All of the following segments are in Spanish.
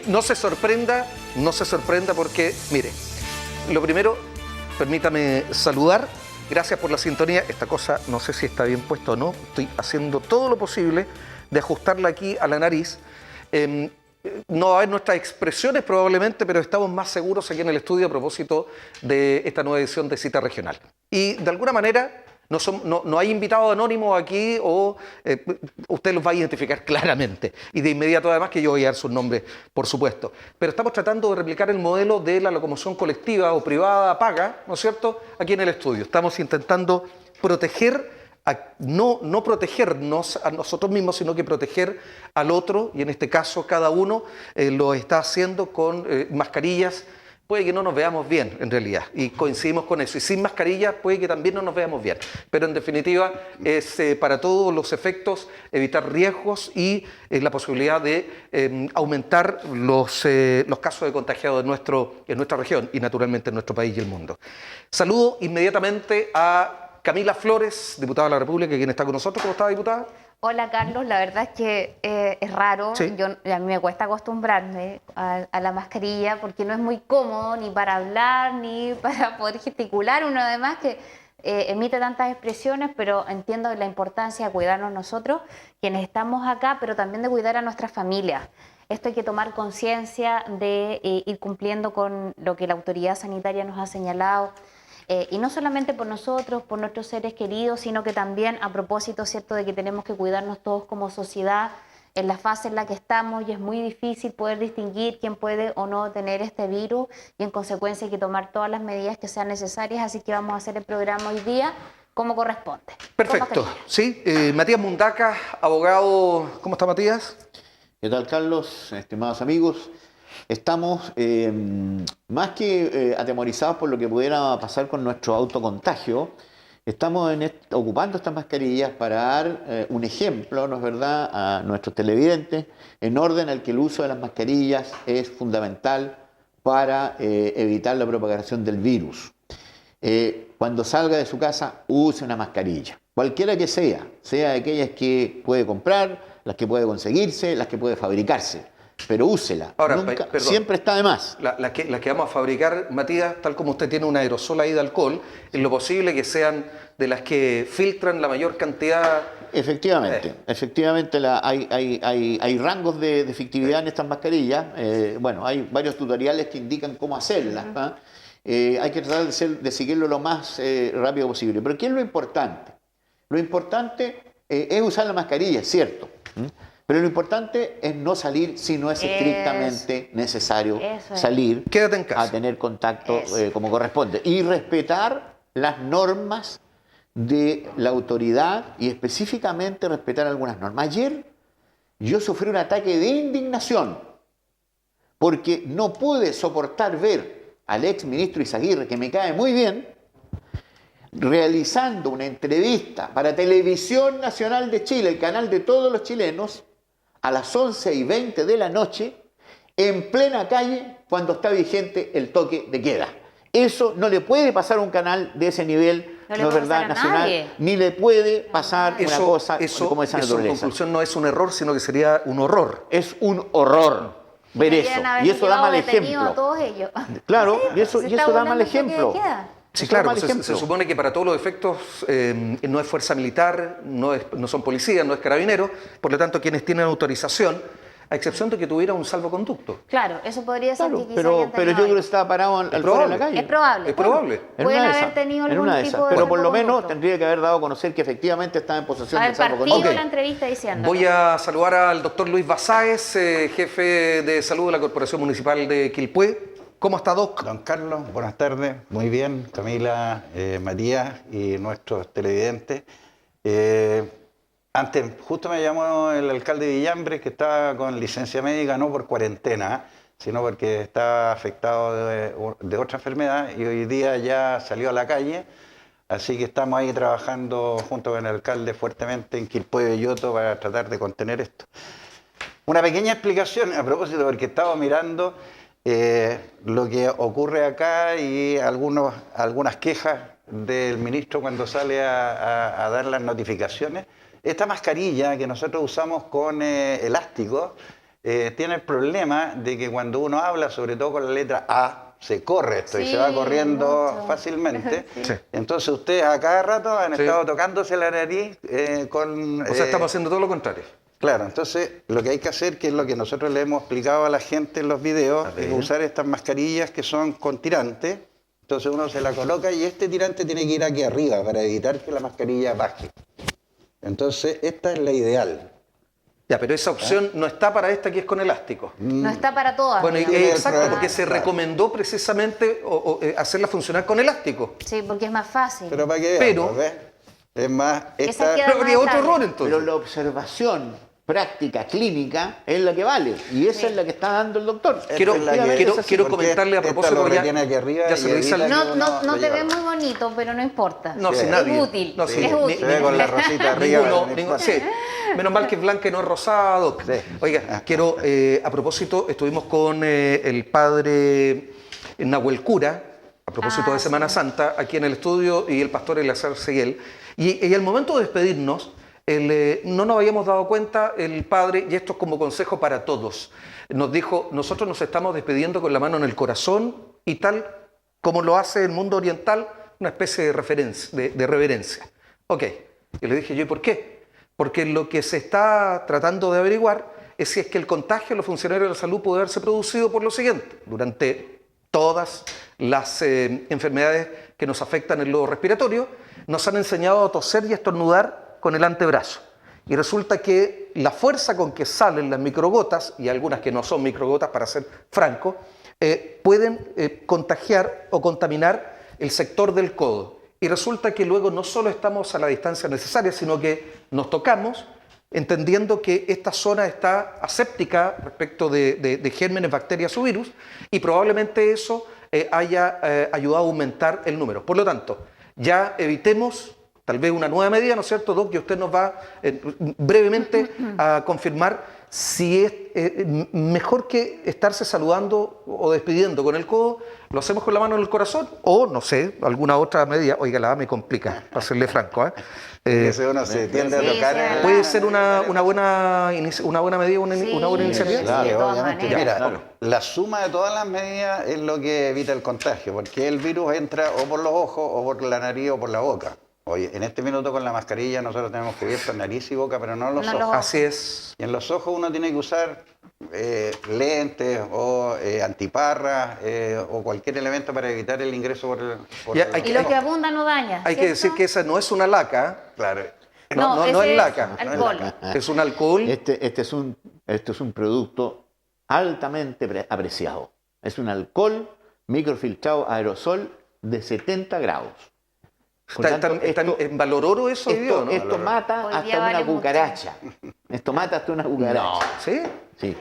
No se sorprenda porque, mire, lo primero, permítame saludar. Gracias por la sintonía. Esta cosa no sé si está bien puesta o no. Estoy haciendo todo lo posible de ajustarla aquí a la nariz. No va a haber nuestras expresiones probablemente, pero estamos más seguros aquí en el estudio a propósito de esta nueva edición de Cita Regional. Y de alguna manera no hay invitados anónimos aquí o usted los va a identificar claramente. Y de inmediato además que yo voy a dar sus nombres, por supuesto. Pero estamos tratando de replicar el modelo de la locomoción colectiva o privada paga, ¿no es cierto?, aquí en el estudio. Estamos intentando proteger, no protegernos a nosotros mismos, sino que proteger al otro, y en este caso cada uno lo está haciendo con mascarillas. Puede que no nos veamos bien, en realidad, y coincidimos con eso. Y sin mascarilla puede que también no nos veamos bien. Pero en definitiva es para todos los efectos evitar riesgos y la posibilidad de aumentar los casos de contagiados en nuestra región y naturalmente en nuestro país y el mundo. Saludo inmediatamente a Camila Flores, diputada de la República, quien está con nosotros. ¿Cómo está, diputada? Hola, Carlos. La verdad es que es raro. Sí. A mí me cuesta acostumbrarme a la mascarilla porque no es muy cómodo ni para hablar ni para poder gesticular. Uno además que emite tantas expresiones, pero entiendo la importancia de cuidarnos nosotros, quienes estamos acá, pero también de cuidar a nuestras familias. Esto hay que tomar conciencia de ir cumpliendo con lo que la autoridad sanitaria nos ha señalado. Y no solamente por nosotros, por nuestros seres queridos, sino que también a propósito, ¿cierto?, de que tenemos que cuidarnos todos como sociedad en la fase en la que estamos y es muy difícil poder distinguir quién puede o no tener este virus y en consecuencia hay que tomar todas las medidas que sean necesarias, así que vamos a hacer el programa hoy día como corresponde. Perfecto. Sí, Matías Mundaca, abogado. ¿Cómo está, Matías? ¿Qué tal, Carlos? Estimados amigos. Estamos más que atemorizados por lo que pudiera pasar con nuestro autocontagio. Estamos ocupando estas mascarillas para dar un ejemplo, ¿no es verdad?, a nuestros televidentes, en orden al que el uso de las mascarillas es fundamental para evitar la propagación del virus. Cuando salga de su casa, use una mascarilla, cualquiera que sea aquellas que puede comprar, las que puede conseguirse, las que puede fabricarse. Pero úsela. Ahora, nunca, perdón, siempre está de más. Las que vamos a fabricar, Matías, tal como usted tiene un aerosol ahí de alcohol, es lo posible que sean de las que filtran la mayor cantidad. Efectivamente, hay rangos de efectividad en estas mascarillas. Bueno, hay varios tutoriales que indican cómo hacerlas. Hay que tratar de seguirlo lo más rápido posible. Pero ¿qué es lo importante? Lo importante es usar la mascarilla, es cierto. Pero lo importante es no salir si no es estrictamente necesario salir. Quédate en casa. A tener contacto como corresponde. Y respetar las normas de la autoridad y específicamente respetar algunas normas. Ayer yo sufrí un ataque de indignación porque no pude soportar ver al ex ministro Izaguirre, que me cae muy bien, realizando una entrevista para Televisión Nacional de Chile, el canal de todos los chilenos, a las 11:20 de la noche, en plena calle, cuando está vigente el toque de queda. Eso no le puede pasar a un canal de ese nivel, no es verdad, nacional, ni le puede pasar una cosa como esa naturaleza. En conclusión no es un error, sino que sería un horror. Es un horror ver eso. Y eso da mal ejemplo. A todos ellos. Claro, y eso da mal ejemplo. Sí, claro, se supone que para todos los efectos no es fuerza militar, no son policías, no es carabineros, por lo tanto quienes tienen autorización, a excepción de que tuviera un salvoconducto. Claro, eso podría ser que quizás pero yo creo que estaba parado al fuera de la calle. Es probable. Es probable. Pueden haber tenido algún tipo de pero por lo menos salvoconducto. tendría que haber dado a conocer que efectivamente estaba en posesión del salvoconducto. Partido la entrevista diciendo. Voy a saludar al doctor Luis Basáez, jefe de salud de la Corporación Municipal de Quilpué. ¿Cómo está, Doc? Don Carlos, buenas tardes. Muy bien, Camila, Matías y nuestros televidentes. Antes, justo me llamó el alcalde de Villambre, que está con licencia médica, no por cuarentena, sino porque está afectado de otra enfermedad y hoy día ya salió a la calle. Así que estamos ahí trabajando junto con el alcalde fuertemente en Quilpué de Belloto para tratar de contener esto. Una pequeña explicación a propósito, porque estaba mirando lo que ocurre acá y algunas quejas del ministro cuando sale a dar las notificaciones. Esta mascarilla que nosotros usamos con elástico tiene el problema de que cuando uno habla, sobre todo con la letra A, se corre esto y Sí, se va corriendo mucho. fácilmente. Sí. Entonces ustedes a cada rato han Sí. estado tocándose la nariz con... O sea, estamos haciendo todo lo contrario. Claro, entonces lo que hay que hacer, que es lo que nosotros le hemos explicado a la gente en los videos, A ver. es usar estas mascarillas que son con tirante. Entonces uno se la coloca y este tirante tiene que ir aquí arriba para evitar que la mascarilla baje. Entonces esta es la ideal. Ya, pero esa opción no está para esta que es con elástico. No está para todas. Bueno, digamos. exacto, Claro. porque se recomendó precisamente hacerla funcionar con elástico. Sí, porque es más fácil. Pero para que vean, Pero- pues, ¿ves? Es más, Esa esta... queda- Pero habría otro estable. error entonces. Pero la observación práctica, clínica, es la que vale. Y esa es la que está dando el doctor. Quiero- Esta es la que- quiero- esa sí, quiero porque comentarle a esta propósito, lo ya- retiene aquí arriba ya se y lo dice evita al- que No, uno no, no lo te lleve. ves muy bonito, pero no importa. No, Sí. si Es nadie. útil, No, es sí, útil. Se ve con la rosita arriba. Ninguno, no ninguno, importa. sí. Menos mal que es blanca y no es rosado. Sí. Oiga, quiero, a propósito, estuvimos con el padre Nahuel Cura, a propósito Ah, de Semana sí. Santa, aquí en el estudio, y el pastor Eleazar Seguel. Y al momento de despedirnos, no nos habíamos dado cuenta, el padre, y esto es como consejo para todos, nos dijo, nosotros nos estamos despidiendo con la mano en el corazón y tal como lo hace el mundo oriental, una especie de reverencia. Ok, y le dije yo, ¿y por qué? Porque lo que se está tratando de averiguar es si es que el contagio de los funcionarios de la salud puede haberse producido por lo siguiente, durante todas las enfermedades que nos afectan el lobo respiratorio, nos han enseñado a toser y a estornudar con el antebrazo. Y resulta que la fuerza con que salen las microgotas, y algunas que no son microgotas para ser franco, pueden contagiar o contaminar el sector del codo. Y resulta que luego no solo estamos a la distancia necesaria, sino que nos tocamos, entendiendo que esta zona está aséptica respecto de gérmenes, bacterias o virus, y probablemente eso haya ayudado a aumentar el número. Por lo tanto, ya evitemos tal vez una nueva medida, ¿no es cierto, Doc? Que usted nos va brevemente a confirmar si es mejor que estarse saludando o despidiendo con el codo, lo hacemos con la mano en el corazón o, no sé, alguna otra medida. Oiga, la me complica, para serle franco. Ese uno se tiende a Sí, tocar sí, en el- ¿Puede ser una buena medida, una buena iniciativa? Sí, Claro, de todas obviamente. maneras. Mira, Claro. la suma de todas las medidas es lo que evita el contagio, porque el virus entra o por los ojos, o por la nariz, o por la boca. Oye, en este minuto con la mascarilla nosotros tenemos cubierta nariz y boca, pero no los No ojos. los ojos. Así es. Y en los ojos uno tiene que usar lentes o antiparras o cualquier elemento para evitar el ingreso por Ya, el- hay Y lo que abunda no daña. Hay que ¿cierto? decir que esa no es una laca, Claro. no ese es laca, alcohol. es un alcohol. Este es un producto altamente apreciado. Es un alcohol microfiltrado aerosol de 70 grados. Por Está tanto, en valor oro eso hoy día, ¿o no? esto mata Hoy día hasta vale una mucho. cucaracha. Esto mata hasta una cucaracha. ¿Sí? Sí.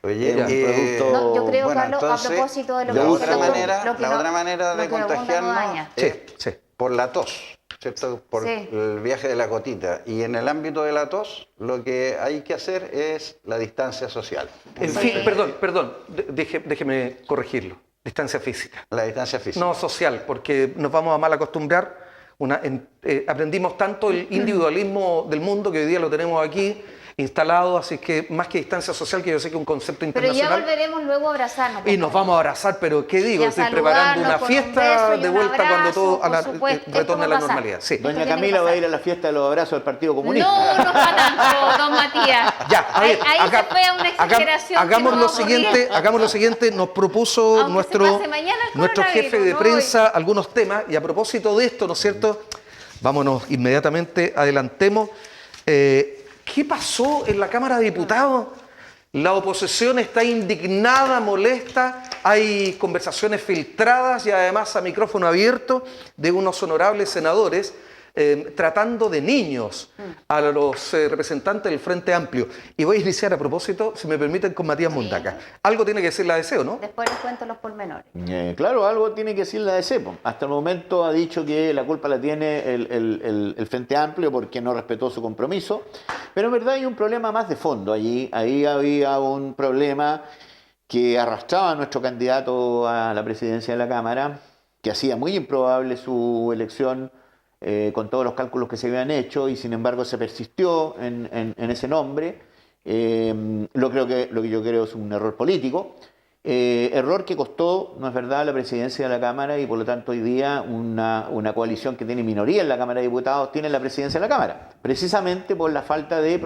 Oye, Era un producto- No, yo creo, bueno, Carlos, entonces, a propósito de lo la que otra dice el doctor, manera, lo que la no- otra manera lo de que abunda no contagiarnos daña. Sí, es sí. por la tos, ¿cierto? Por Sí. el viaje de la gotita. Y en el ámbito de la tos, lo que hay que hacer es la distancia social. En fin, perdón, déjeme corregirlo. Distancia física. La distancia física. No social, porque nos vamos a mal acostumbrar. Aprendimos tanto el individualismo del mundo que hoy día lo tenemos aquí instalado, así que más que distancia social, que yo sé que es un concepto Pero ya internacional. volveremos luego a abrazarnos. Y nos vamos a abrazar, pero ¿qué digo? Y a Estoy preparando una saludarnos con un fiesta beso y de un vuelta cuando abrazo, todo por supuesto. Esto retorne va a a la pasar. normalidad. Sí. Doña tiene que Camila va a pasar. ir a la fiesta de los abrazos del Partido Comunista. No, no para tanto, don Matías. Ya, a ver, ahí se fue a una exageración. hagamos que no lo va a ocurrir. siguiente, hagamos lo siguiente, nos propuso Aunque nuestro, se pase mañana el nuestro jefe de coronavirus, no prensa algunos temas, y a propósito de esto, ¿no es cierto? Vámonos inmediatamente, adelantemos. ¿Qué pasó en la Cámara de Diputados? La oposición está indignada, molesta, hay conversaciones filtradas y además a micrófono abierto de unos honorables senadores tratando de niños a los representantes del Frente Amplio. Y voy a iniciar a propósito, si me permiten, con Matías Mundaca. Algo tiene que decir la DC, ¿o no? Después les cuento los pormenores. Claro, algo tiene que decir la DC. Po. Hasta el momento ha dicho que la culpa la tiene el Frente Amplio porque no respetó su compromiso. Pero en verdad hay un problema más de fondo allí. Ahí había un problema que arrastraba a nuestro candidato a la presidencia de la Cámara, que hacía muy improbable su elección con todos los cálculos que se habían hecho y sin embargo se persistió en ese nombre. Lo que yo creo es un error político. Error que costó, no es verdad, la presidencia de la Cámara y por lo tanto hoy día una coalición que tiene minoría en la Cámara de Diputados tiene la presidencia de la Cámara, precisamente por la falta de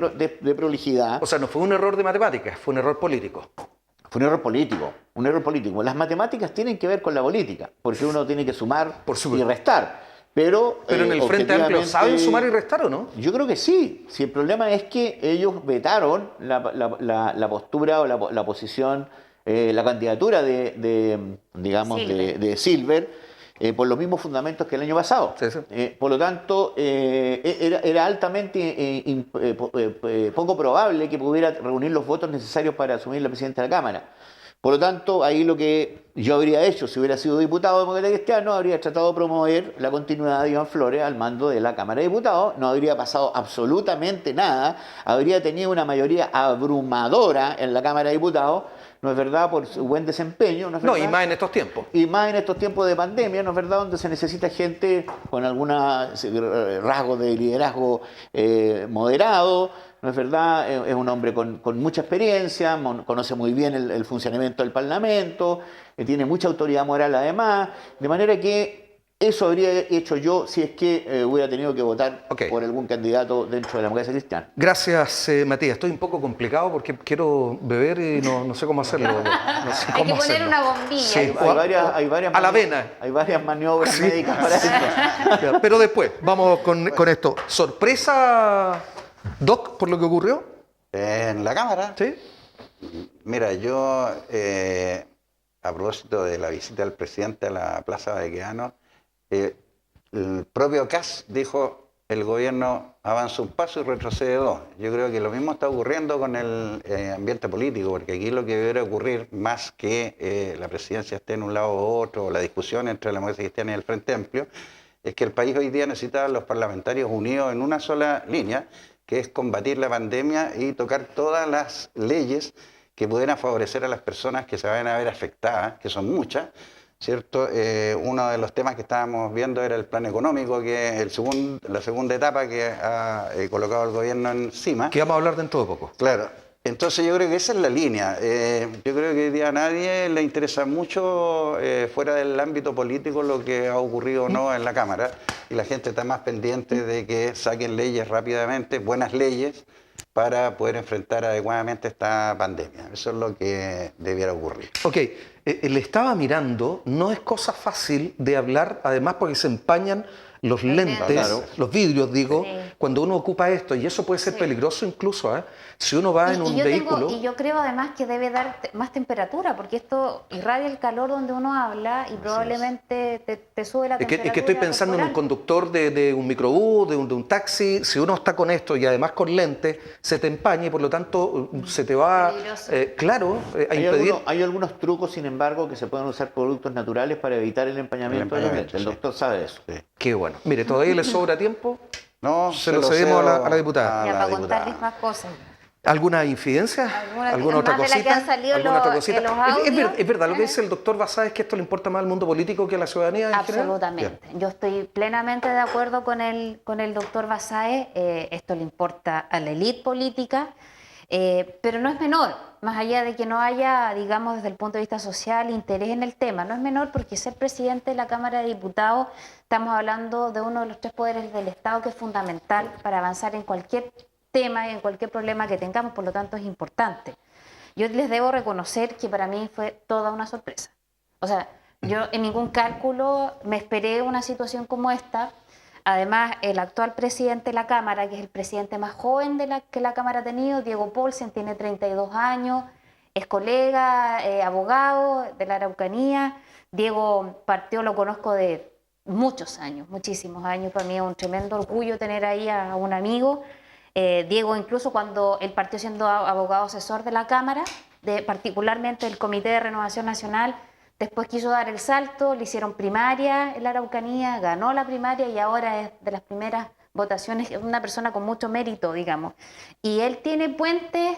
prolijidad. O sea, no fue un error de matemáticas, fue un error político. Fue un error político, un error político. Las matemáticas tienen que ver con la política, porque uno tiene que sumar Por supuesto. y restar. Pero en el Frente Amplio, ¿saben sumar y restar o no? Yo creo que sí. Si el problema es que ellos vetaron la postura o la posición, la candidatura de Silver, por los mismos fundamentos que el año pasado. Sí, sí. Por lo tanto, era altamente poco probable que pudiera reunir los votos necesarios para asumir la presidencia de la Cámara. Por lo tanto, ahí lo que yo habría hecho, si hubiera sido diputado demócrata cristiano, habría tratado de promover la continuidad de Iván Flores al mando de la Cámara de Diputados. No habría pasado absolutamente nada. Habría tenido una mayoría abrumadora en la Cámara de Diputados, ¿no es verdad?, por su buen desempeño, ¿no es verdad? No, y más en estos tiempos. Y más en estos tiempos de pandemia, ¿no es verdad?, donde se necesita gente con algunos rasgos de liderazgo moderado, ¿no es verdad? Es un hombre con mucha experiencia, conoce muy bien el funcionamiento del Parlamento, tiene mucha autoridad moral además, de manera que eso habría hecho yo si es que hubiera tenido que votar por algún candidato dentro de la democracia cristiana. Gracias, Matías. Estoy un poco complicado porque quiero beber y no sé cómo hacerlo. No sé Hay cómo que poner hacerlo. una bombilla. Sí, Hay varias a la vena. Hay varias maniobras Sí. médicas para eso. Ya, pero después, vamos con esto. ¿Sorpresa, Doc, por lo que ocurrió? En la Cámara, ¿Sí? mira, yo, a propósito de la visita del presidente a la Plaza Baquedano, el propio Kast dijo, el gobierno avanza un paso y retrocede dos. Yo creo que lo mismo está ocurriendo con el ambiente político, porque aquí lo que debería ocurrir, más que la presidencia esté en un lado u otro, o la discusión entre la democracia cristiana y el Frente Amplio, es que el país hoy día necesita a los parlamentarios unidos en una sola línea, que es combatir la pandemia y tocar todas las leyes que pudieran favorecer a las personas que se vayan a ver afectadas, que son muchas, ¿cierto? Uno de los temas que estábamos viendo era el plan económico, que es la segunda etapa que ha colocado el gobierno encima. Que vamos a hablar dentro de poco. Claro. Entonces yo creo que esa es la línea. Yo creo que hoy día a nadie le interesa mucho fuera del ámbito político lo que ha ocurrido o no en la Cámara, y la gente está más pendiente de que saquen leyes rápidamente, buenas leyes, para poder enfrentar adecuadamente esta pandemia. Eso es lo que debiera ocurrir. Ok, le estaba mirando, no es cosa fácil de hablar, además porque se empañan los lentes, Claro. los vidrios, digo, Sí. cuando uno ocupa esto, y eso puede ser Sí. peligroso incluso, ¿eh? Si uno va en un vehículo... Y yo creo además que debe dar más temperatura, porque esto irradia el calor donde uno habla y probablemente te sube la Es que temperatura. estoy pensando en un corporal. conductor de un microbús, de un taxi. Si uno está con esto y además con lentes, se te empaña y por lo tanto se te va, Peligroso. claro, a Hay impedir. hay algunos trucos, sin embargo, que se pueden usar productos naturales para evitar el empañamiento de los lentes. El sí. doctor sabe eso. Sí. Qué bueno. Mire, todavía le sobra tiempo. No, Se lo cedimos a la diputada. Ya, la para diputada. contarles más cosas. ¿Alguna infidencia? ¿Alguna otra más de la que cosita? han salido ¿Alguna los- otra cosita? en los Es verdad lo que audios? dice el doctor Basáez, que esto le importa más al mundo político que a la ciudadanía en general. Absolutamente. Yo estoy plenamente de acuerdo con el doctor Basáez. Esto le importa a la élite política, pero no es menor, más allá de que no haya, digamos, desde el punto de vista social, interés en el tema. No es menor porque ser presidente de la Cámara de Diputados, estamos hablando de uno de los tres poderes del Estado que es fundamental para avanzar en cualquier tema, en cualquier problema que tengamos, por lo tanto es importante. Yo les debo reconocer que para mí fue toda una sorpresa. O sea, yo en ningún cálculo me esperé una situación como esta. Además, el actual presidente de la Cámara, que es el presidente más joven que la Cámara ha tenido, Diego Paulsen, tiene 32 años, es colega, abogado de la Araucanía. Diego partió, lo conozco de muchos años, muchísimos años. Para mí es un tremendo orgullo tener ahí a un amigo. Diego, incluso cuando él partió siendo abogado asesor de la Cámara, particularmente del Comité de Renovación Nacional, después quiso dar el salto, le hicieron primaria en la Araucanía, ganó la primaria y ahora es de las primeras votaciones, es una persona con mucho mérito, digamos. Y él tiene puentes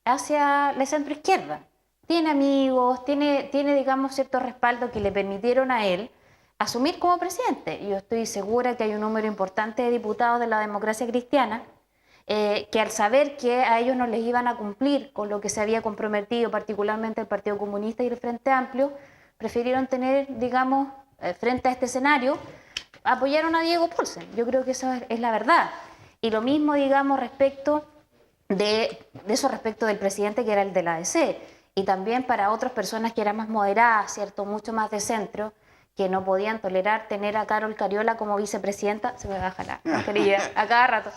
hacia la centroizquierda, tiene amigos, tiene, digamos, cierto respaldo que le permitieron a él asumir como presidente. Yo estoy segura que hay un número importante de diputados de la democracia cristiana que al saber que a ellos no les iban a cumplir con lo que se había comprometido, particularmente el Partido Comunista y el Frente Amplio, prefirieron tener, digamos, frente a este escenario, apoyaron a Diego Paulsen. Yo creo que eso es la verdad. Y lo mismo, digamos, respecto de eso respecto del presidente, que era el de la ADC, y también para otras personas que eran más moderadas, ¿cierto?, mucho más de centro, que no podían tolerar tener a Carol Cariola como vicepresidenta, se me baja la mascarilla a cada rato,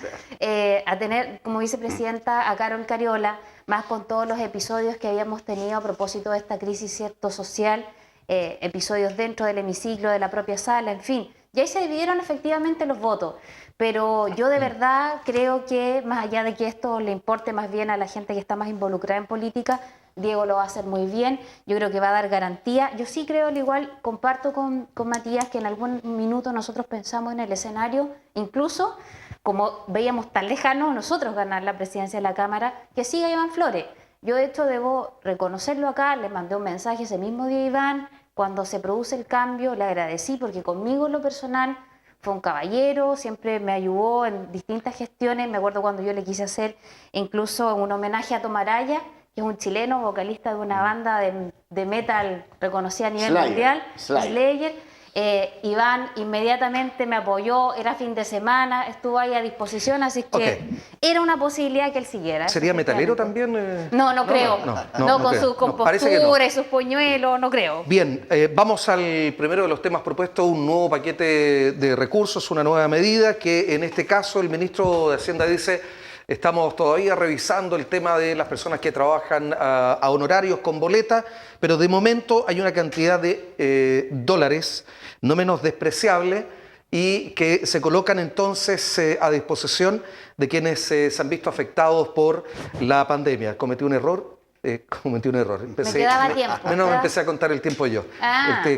a tener como vicepresidenta a Carol Cariola, más con todos los episodios que habíamos tenido a propósito de esta crisis, ¿cierto?, social, episodios dentro del hemiciclo, de la propia sala, en fin. Y ahí se dividieron efectivamente los votos, pero yo de verdad creo que, más allá de que esto le importe más bien a la gente que está más involucrada en política, Diego lo va a hacer muy bien, yo creo que va a dar garantía. Yo sí creo, al igual, comparto con Matías, que en algún minuto nosotros pensamos en el escenario, incluso como veíamos tan lejano nosotros ganar la presidencia de la Cámara, que siga Iván Flores. Yo de hecho debo reconocerlo acá, le mandé un mensaje ese mismo día a Iván, cuando se produce el cambio, le agradecí porque conmigo en lo personal fue un caballero, siempre me ayudó en distintas gestiones. Me acuerdo cuando yo le quise hacer incluso un homenaje a Tomaraya, que es un chileno vocalista de una banda de metal reconocida a nivel mundial, Slayer. Iván inmediatamente me apoyó, era fin de semana, estuvo ahí a disposición, así que era una posibilidad que él siguiera. ¿Sería metalero también? No creo. No, con creo. sus composturas y sus puñuelos, no creo. Bien, vamos al primero de los temas propuestos, un nuevo paquete de recursos, una nueva medida que en este caso el ministro de Hacienda dice: estamos todavía revisando el tema de las personas que trabajan a honorarios con boleta, pero de momento hay una cantidad de dólares no menos despreciable y que se colocan entonces a disposición de quienes se han visto afectados por la pandemia. Cometí un error. Me quedaba tiempo. Me empecé a contar el tiempo yo.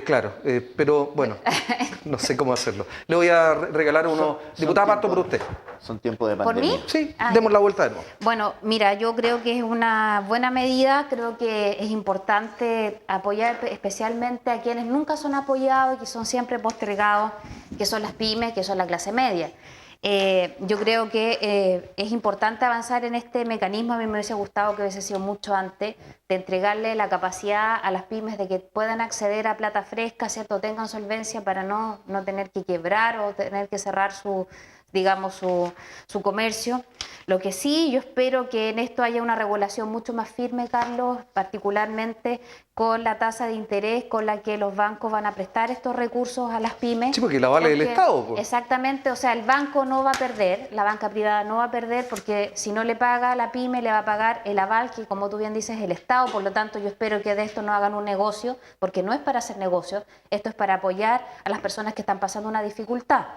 Claro, pero bueno, no sé cómo hacerlo. Le voy a regalar uno. Diputada, parto por usted. Son tiempos de pandemia. ¿Por mí? Sí, demos la vuelta de nuevo. Bueno, mira, yo creo que es una buena medida. Creo que es importante apoyar especialmente a quienes nunca son apoyados y que son siempre postergados, que son las pymes, que son la clase media. Yo creo que es importante avanzar en este mecanismo. A mí me hubiese gustado que hubiese sido mucho antes, de entregarle la capacidad a las pymes de que puedan acceder a plata fresca, ¿cierto? Tengan solvencia para no tener que quebrar o tener que cerrar su comercio. Lo que sí, yo espero que en esto haya una regulación mucho más firme, Carlos, particularmente con la tasa de interés con la que los bancos van a prestar estos recursos a las pymes. Sí, porque la vale el Estado. Pues. Exactamente, o sea, el banco no va a perder, la banca privada no va a perder, porque si no le paga a la pyme, le va a pagar el aval, que como tú bien dices, es el Estado. Por lo tanto, yo espero que de esto no hagan un negocio, porque no es para hacer negocio, esto es para apoyar a las personas que están pasando una dificultad.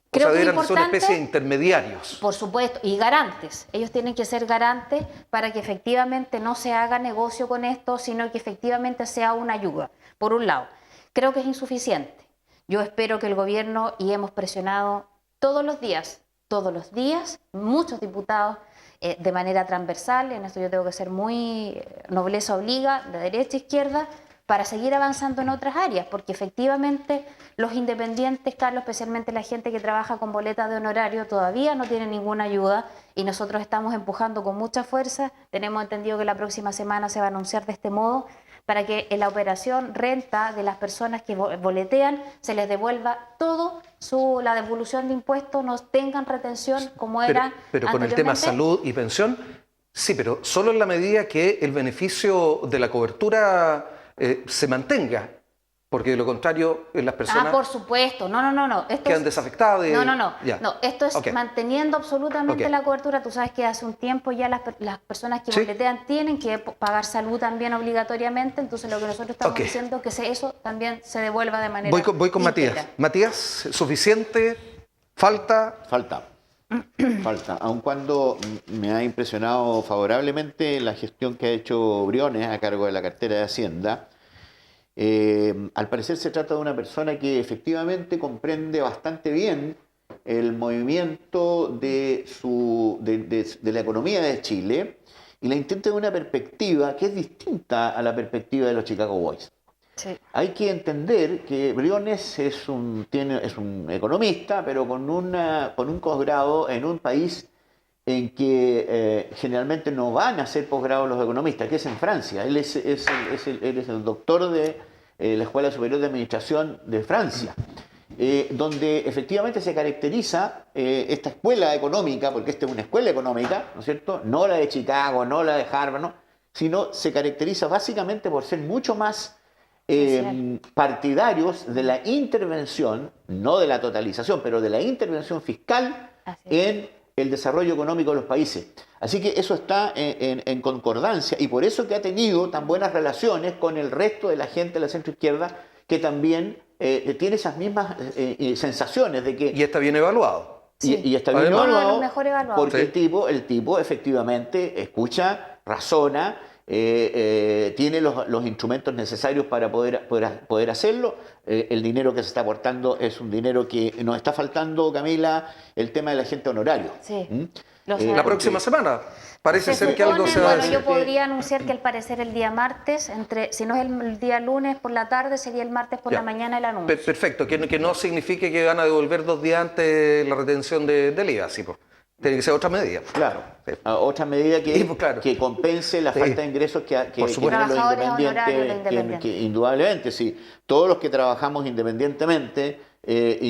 Creo que deberían ser una especie de intermediarios. Por supuesto, y garantes. Ellos tienen que ser garantes para que efectivamente no se haga negocio con esto, sino que efectivamente sea una ayuda. Por un lado, creo que es insuficiente. Yo espero que el gobierno, y hemos presionado todos los días, muchos diputados, de manera transversal, en esto yo tengo que ser muy nobleza obliga, de derecha a izquierda, para seguir avanzando en otras áreas, porque efectivamente los independientes, Carlos, especialmente la gente que trabaja con boletas de honorario, todavía no tienen ninguna ayuda y nosotros estamos empujando con mucha fuerza. Tenemos entendido que la próxima semana se va a anunciar de este modo para que en la operación renta de las personas que boletean se les devuelva todo la devolución de impuestos, no tengan retención como era pero con el tema salud y pensión, sí, pero solo en la medida que el beneficio de la cobertura se mantenga, porque de lo contrario las personas por supuesto, no. Esto quedan desafectadas. No, esto es manteniendo absolutamente la cobertura. Tú sabes que hace un tiempo ya las personas que boletean tienen que pagar salud también obligatoriamente, entonces lo que nosotros estamos diciendo es que eso también se devuelva de manera Voy con Matías. Matías, ¿suficiente? ¿Falta? Falta, aun cuando me ha impresionado favorablemente la gestión que ha hecho Briones a cargo de la cartera de Hacienda. Al parecer se trata de una persona que efectivamente comprende bastante bien el movimiento de la economía de Chile y la intenta de una perspectiva que es distinta a la perspectiva de los Chicago Boys. Sí. Hay que entender que Briones es un economista, pero con un posgrado en un país en que generalmente no van a hacer posgrado los economistas, que es en Francia. Él es el doctor de la Escuela Superior de Administración de Francia, donde efectivamente se caracteriza esta escuela económica, porque esta es una escuela económica, ¿no es cierto? No la de Chicago, no la de Harvard, ¿no? Sino se caracteriza básicamente por ser mucho más partidarios de la intervención, no de la totalización, pero de la intervención fiscal en el desarrollo económico de los países. Así que eso está en concordancia y por eso que ha tenido tan buenas relaciones con el resto de la gente de la centroizquierda que también tiene esas mismas sensaciones de que... Y está bien evaluado. Y está bien Uno de los evaluado mejor evaluados. porque el tipo efectivamente escucha, razona, tiene los instrumentos necesarios para poder hacerlo. El dinero que se está aportando es un dinero que nos está faltando, Camila, el tema de la gente honorario. Sí. La próxima semana. Parece ser que algo se va a bueno, decir. yo podría anunciar que al parecer el día martes, si no es el día lunes por la tarde, sería el martes por Ya. la mañana el anuncio. Perfecto, que no signifique que van a devolver 2 días antes la retención del IVA, sí, pues. Tiene que ser otra medida. Claro, Sí. otra medida que, Sí, pues, claro. que compense la Sí. falta de ingresos que Por supuesto. tienen los Trabajadores honorarios, los independientes, independientes. que indudablemente, sí. Todos los que trabajamos independientemente,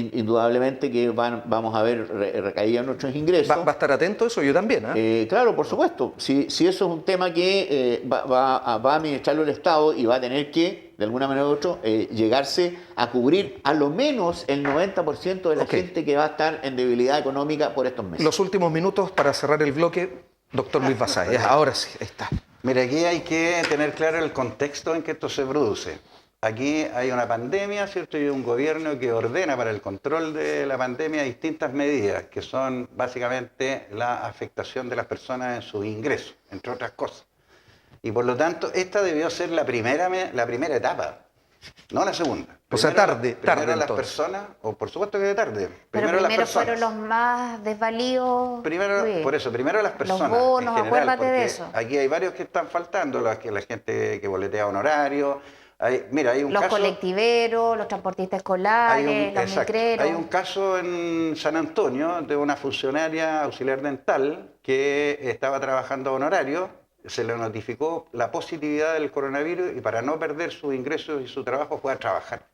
indudablemente que vamos a ver recaída en nuestros ingresos. ¿Va a estar atento a eso? Yo también, ¿eh? Claro, por supuesto. Si eso es un tema que va a administrarlo el Estado y va a tener que, de alguna manera u otra, llegarse a cubrir a lo menos el 90% de la Ok. gente que va a estar en debilidad económica por estos meses. Los últimos minutos para cerrar el bloque, doctor Luis Bazay. Ahora sí, ahí está. Mira, aquí hay que tener claro el contexto en que esto se produce. Aquí hay una pandemia, ¿cierto? Y un gobierno que ordena para el control de la pandemia distintas medidas, que son básicamente la afectación de las personas en sus ingresos, entre otras cosas. Y por lo tanto, esta debió ser la primera etapa, no la segunda. O sea, tarde Primero las entonces. personas, o por supuesto que tarde. Pero las primero personas. fueron los más desvalidos. Primero, Luis. por eso, primero las personas. Los bonos, en general, acuérdate de porque eso. Aquí hay varios que están faltando, la gente que boletea honorario. Mira, hay un Los caso. colectiveros, los transportistas escolares, los exacto, micreros. hay un caso en San Antonio de una funcionaria auxiliar dental que estaba trabajando a honorario, se le notificó la positividad del coronavirus y para no perder sus ingresos y su trabajo fue a trabajar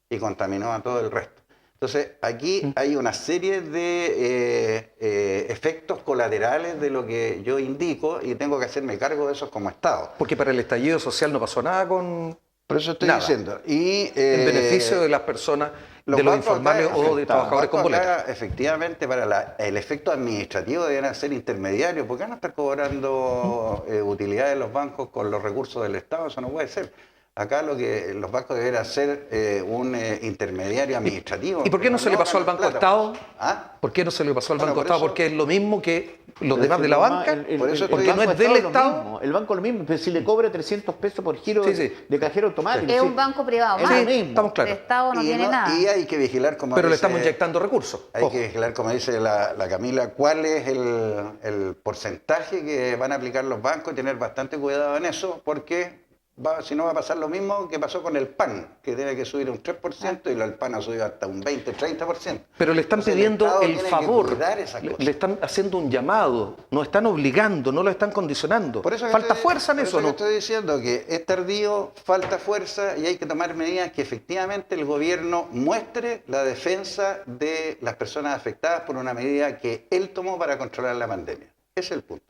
y contaminó a todo el resto. Entonces, aquí hay una serie de efectos colaterales de lo que yo indico y tengo que hacerme cargo de esos como Estado. Porque para el estallido social no pasó nada con... Por eso estoy Nada. diciendo. Y, en beneficio de las personas, de los bancos informales acá o de afectados. trabajadores con Los bancos boletas. acá, efectivamente, para el efecto administrativo deben ser intermediarios. ¿Por qué van a estar cobrando utilidades de los bancos con los recursos del Estado? Eso no puede ser. Acá los bancos deben ser un intermediario administrativo. ¿Y por qué no se le pasó al ganan Banco plata. Estado? ¿Ah? ¿Por qué no se le pasó al Bueno, Banco por Estado? eso- Porque es lo mismo que los Pero demás si de la el banca. por eso porque estoy- no es Banco del lo Estado. mismo, el banco lo mismo, pero si le cobra 300 pesos por giro Sí, sí. de cajero automático. Es sí. un banco privado Es más. lo mismo. Estamos claros. El Estado no Y tiene nada. Y hay que vigilar, como Pero le dice- estamos inyectando recursos. Hay Ojo. que vigilar, como dice la Camila, cuál es el porcentaje que van a aplicar los bancos y tener bastante cuidado en eso, porque si no va a pasar lo mismo que pasó con el pan, que tiene que subir un 3% y el pan ha subido hasta un 20-30%. Pero le están Entonces, pidiendo Estado el tiene que favor, cuidar esas le cosas. están haciendo un llamado, nos están obligando, no lo están condicionando. Por eso que Falta estoy- fuerza en por eso, que ¿no? estoy diciendo que es tardío, falta fuerza y hay que tomar medidas que efectivamente el gobierno muestre la defensa de las personas afectadas por una medida que él tomó para controlar la pandemia. Ese es el punto.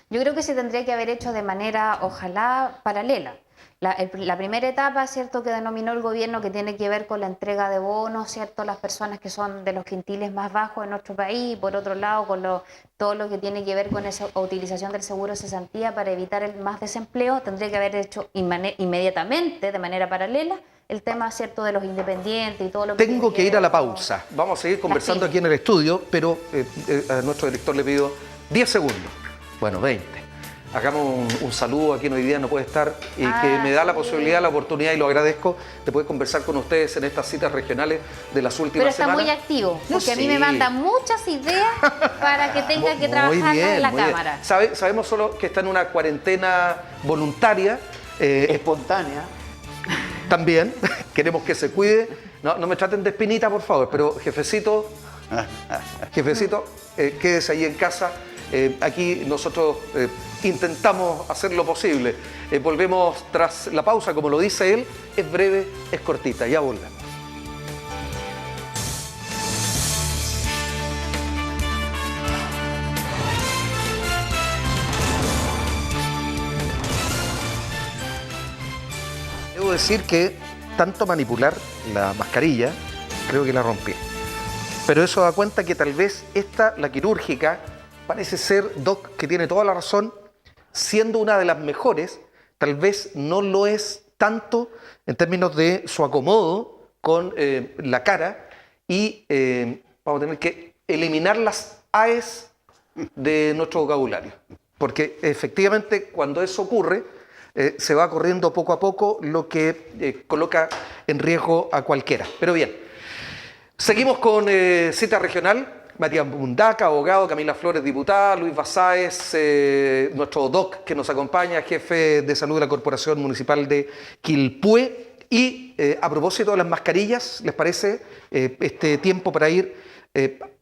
Yo creo que se tendría que haber hecho de manera, ojalá, paralela. La primera etapa, ¿cierto?, que denominó el gobierno, que tiene que ver con la entrega de bonos, ¿cierto?, las personas que son de los quintiles más bajos en nuestro país, y por otro lado, con todo lo que tiene que ver con esa utilización del seguro de cesantía para evitar el más desempleo, tendría que haber hecho inmediatamente, de manera paralela, el tema, ¿cierto?, de los independientes y todo lo que... Tengo tiene que ir ver a la con- pausa. Vamos a seguir conversando pymes. aquí en el estudio, pero a nuestro director le pido 10 segundos. Bueno, 20. Hagamos un saludo a quien hoy día no puede estar y que me da la sí. posibilidad, la oportunidad, y lo agradezco, de poder conversar con ustedes en estas citas regionales de las últimas Pero está semanas. muy activo, No, porque a mí me sí. manda muchas ideas para que tenga que Muy trabajar bien, en la muy bien. cámara. Sabemos solo que está en una cuarentena voluntaria. Espontánea. También queremos que se cuide. No me traten de espinita, por favor, pero jefecito, Jefecito, quédese ahí en casa. Aquí nosotros intentamos hacer lo posible. Volvemos tras la pausa, como lo dice él, es breve, es cortita, ya volvemos. Debo decir que tanto manipular la mascarilla, creo que la rompí. Pero eso da cuenta que tal vez esta, la quirúrgica, parece ser, Doc, que tiene toda la razón, siendo una de las mejores, tal vez no lo es tanto en términos de su acomodo con la cara y vamos a tener que eliminar las AES de nuestro vocabulario. Porque efectivamente cuando eso ocurre, se va corriendo poco a poco, lo que coloca en riesgo a cualquiera. Pero bien. Seguimos con cita regional. Matías Mundaca, abogado, Camila Flores, diputada, Luis Basáez, nuestro doc que nos acompaña, jefe de salud de la Corporación Municipal de Quilpué. Y a propósito de las mascarillas, ¿les parece este tiempo para ir?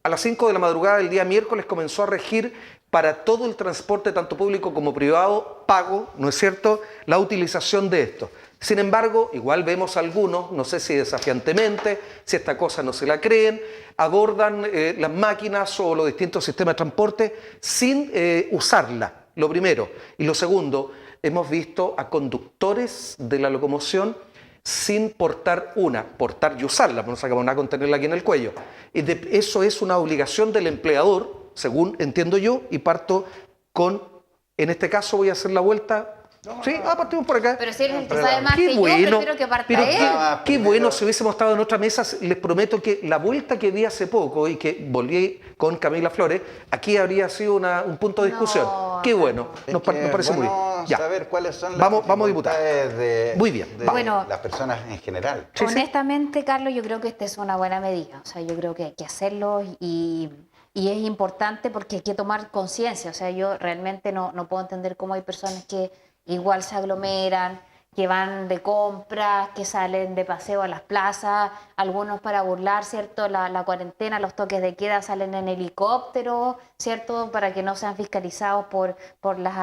A las 5 de la madrugada del día miércoles comenzó a regir para todo el transporte, tanto público como privado, pago, ¿no es cierto?, la utilización de esto. Sin embargo, igual vemos algunos, no sé si desafiantemente, si esta cosa no se la creen, abordan las máquinas o los distintos sistemas de transporte sin usarla, lo primero. Y lo segundo, hemos visto a conductores de la locomoción sin portar y usarla, no sacamos nada con tenerla aquí en el cuello. Y eso es una obligación del empleador, según entiendo yo, y parto con, en este caso voy a hacer la vuelta. Sí, partimos por acá. Pero si eres el que sabe más que yo, prefiero que parta él. Qué bueno, si hubiésemos estado en otra mesa, les prometo que la vuelta que di hace poco y que volví con Camila Flores, aquí habría sido un punto de discusión. Qué bueno, nos parece muy bien. Ya. Saber cuáles son las vamos diputada. Muy bien, de las personas en general. Honestamente, Carlos, yo creo que esta es una buena medida. O sea, yo creo que hay que hacerlo y es importante porque hay que tomar conciencia. O sea, yo realmente no puedo entender cómo hay personas que igual se aglomeran, que van de compras, que salen de paseo a las plazas, algunos para burlar, ¿cierto?, la cuarentena, los toques de queda, salen en helicóptero, ¿cierto?, para que no sean fiscalizados por los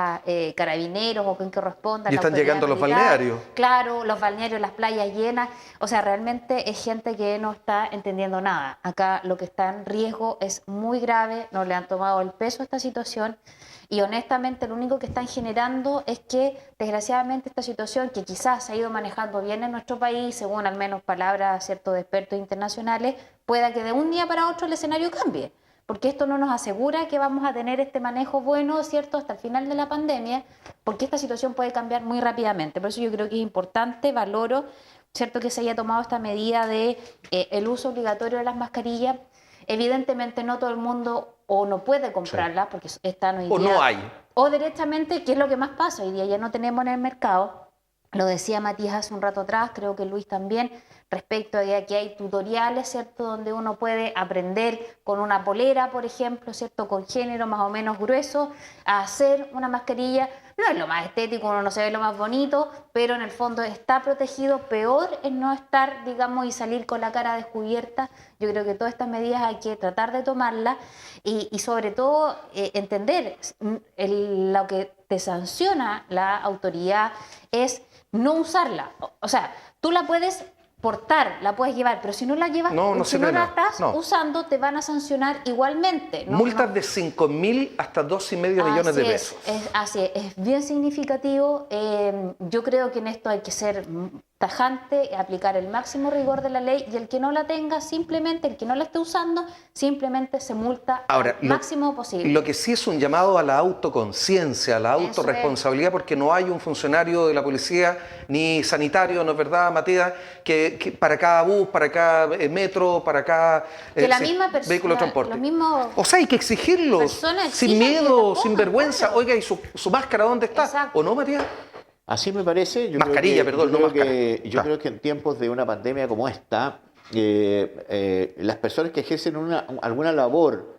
carabineros o quien corresponda. Y están llegando los balnearios. Claro, los balnearios, las playas llenas. O sea, realmente es gente que no está entendiendo nada. Acá lo que está en riesgo es muy grave, no le han tomado el peso a esta situación. Y honestamente lo único que están generando es que desgraciadamente esta situación que quizás se ha ido manejando bien en nuestro país, según al menos palabras, ¿cierto?, de expertos internacionales, pueda que de un día para otro el escenario cambie. Porque esto no nos asegura que vamos a tener este manejo bueno, ¿cierto?, hasta el final de la pandemia, porque esta situación puede cambiar muy rápidamente. Por eso yo creo que es importante, valoro, ¿cierto?, que se haya tomado esta medida de el uso obligatorio de las mascarillas. Evidentemente no todo el mundo o no puede comprarla porque están hoy día. O no hay. O directamente, ¿qué es lo que más pasa? Hoy día ya no tenemos en el mercado. Lo decía Matías hace un rato atrás, creo que Luis también, respecto a que hay tutoriales, ¿cierto?, donde uno puede aprender con una polera, por ejemplo, ¿cierto?, con género más o menos grueso, a hacer una mascarilla. No es lo más estético, uno no se ve lo más bonito, pero en el fondo está protegido. Peor es no estar, digamos, y salir con la cara descubierta. Yo creo que todas estas medidas hay que tratar de tomarlas y sobre todo entender lo que te sanciona la autoridad es no usarla. O sea, tú la puedes portar, la puedes llevar, pero si no la llevas, si no la estás usando, te van a sancionar igualmente. Multas de 5.000 hasta 2,5 millones de pesos. Así es bien significativo. Yo creo que en esto hay que ser tajante, aplicar el máximo rigor de la ley, y el que no la tenga, simplemente, el que no la esté usando, simplemente se multa al máximo posible. Lo que sí es un llamado a la autoconciencia, a la autorresponsabilidad, porque no hay un funcionario de la policía ni sanitario, ¿no es verdad, Matías?, que para cada bus, para cada metro, para cada vehículo de transporte. O sea, hay que exigirlos, sin miedo, sin vergüenza. Claro. Oiga, ¿y su máscara dónde está? Exacto. ¿O no, Matías? Así me parece. Yo creo que en tiempos de una pandemia como esta, las personas que ejercen alguna labor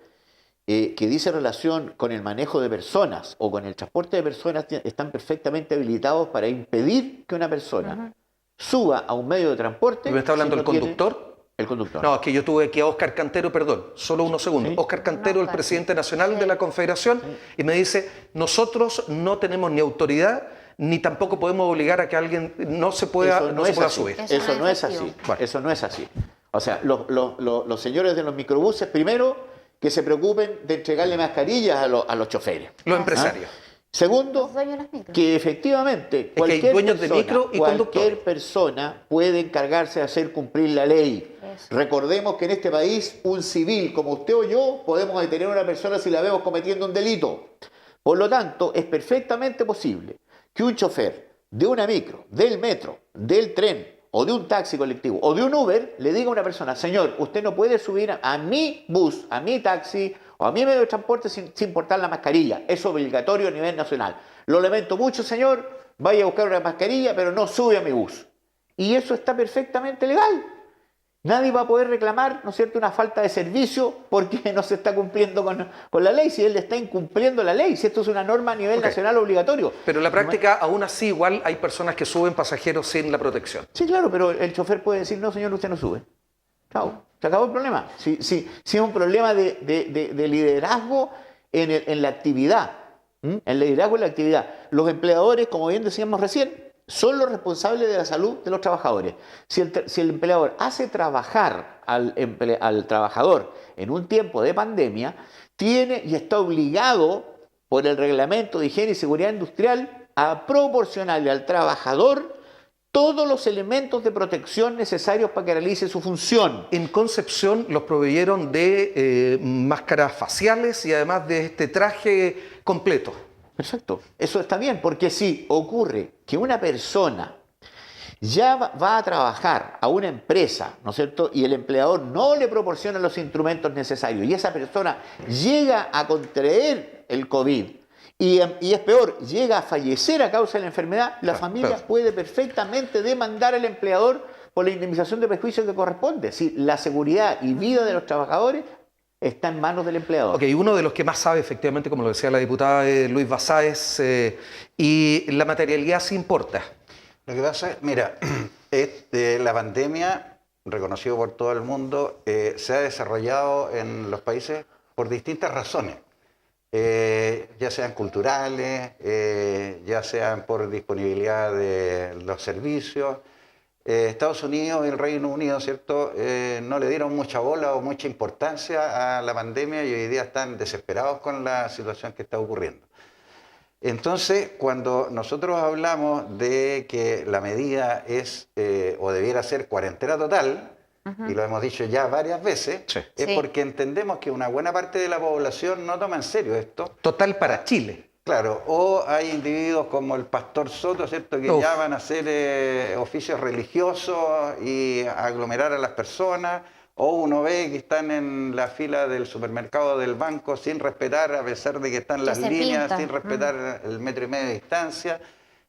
que dice relación con el manejo de personas o con el transporte de personas están perfectamente habilitados para impedir que una persona suba a un medio de transporte. ¿Me está hablando el conductor? El conductor. No, es que yo tuve aquí a Óscar Cantero, perdón, solo unos segundos. Sí. Óscar Cantero, el Óscar, presidente nacional sí. de la Confederación, y me dice, nosotros no tenemos ni autoridad, ni tampoco podemos obligar a que alguien no se pueda, Eso no se es pueda así. subir. Eso no es así. Bueno. Eso no es así. O sea, los señores de los microbuses, primero, que se preocupen de entregarle mascarillas a los choferes. Los empresarios. Segundo, Los dueños de las micros. que efectivamente que hay dueños de micro y cualquier conductores. persona puede encargarse de hacer cumplir la ley. Eso. Recordemos que en este país un civil como usted o yo podemos detener a una persona si la vemos cometiendo un delito. Por lo tanto, es perfectamente posible que un chofer de una micro, del metro, del tren o de un taxi colectivo o de un Uber le diga a una persona, señor, usted no puede subir a mi bus, a mi taxi o a mi medio de transporte sin portar la mascarilla. Es obligatorio a nivel nacional. Lo lamento mucho, señor, vaya a buscar una mascarilla, pero no sube a mi bus. Y eso está perfectamente legal. Nadie va a poder reclamar, ¿no es cierto?, una falta de servicio porque no se está cumpliendo con la ley, si él está incumpliendo la ley, si esto es una norma a nivel nacional obligatorio. Pero en la práctica, aún así, igual hay personas que suben pasajeros sin la protección. Sí, claro, pero el chofer puede decir, no, señor, usted no sube. Chao, se acabó el problema. Si es un problema de liderazgo en la actividad, el liderazgo en la actividad. Los empleadores, como bien decíamos recién, son los responsables de la salud de los trabajadores. Si el empleador hace trabajar al trabajador en un tiempo de pandemia, tiene y está obligado por el Reglamento de Higiene y Seguridad Industrial a proporcionarle al trabajador todos los elementos de protección necesarios para que realice su función. En Concepción los proveyeron de máscaras faciales y además de este traje completo. Perfecto, eso está bien, porque si ocurre que una persona ya va a trabajar a una empresa, ¿no es cierto?, y el empleador no le proporciona los instrumentos necesarios y esa persona llega a contraer el COVID y es peor, llega a fallecer a causa de la enfermedad, la familia puede perfectamente demandar al empleador por la indemnización de perjuicio que corresponde. Si la seguridad y vida de los trabajadores está en manos del empleador. Ok, uno de los que más sabe, efectivamente, como lo decía la diputada Luis Basáez, y la materialidad sí importa. Lo que pasa es, mira, la pandemia, reconocido por todo el mundo, se ha desarrollado en los países por distintas razones, ya sean culturales, ya sean por disponibilidad de los servicios. Estados Unidos y el Reino Unido, ¿cierto?, no le dieron mucha bola o mucha importancia a la pandemia y hoy día están desesperados con la situación que está ocurriendo. Entonces, cuando nosotros hablamos de que la medida es o debiera ser cuarentena total, y lo hemos dicho ya varias veces, es porque entendemos que una buena parte de la población no toma en serio esto. Total para Chile. Claro, o hay individuos como el pastor Soto, ¿cierto?, que ya van a hacer oficios religiosos y a aglomerar a las personas, o uno ve que están en la fila del supermercado del banco sin respetar, a pesar de que están las líneas, sin respetar el 1,5 metros de distancia.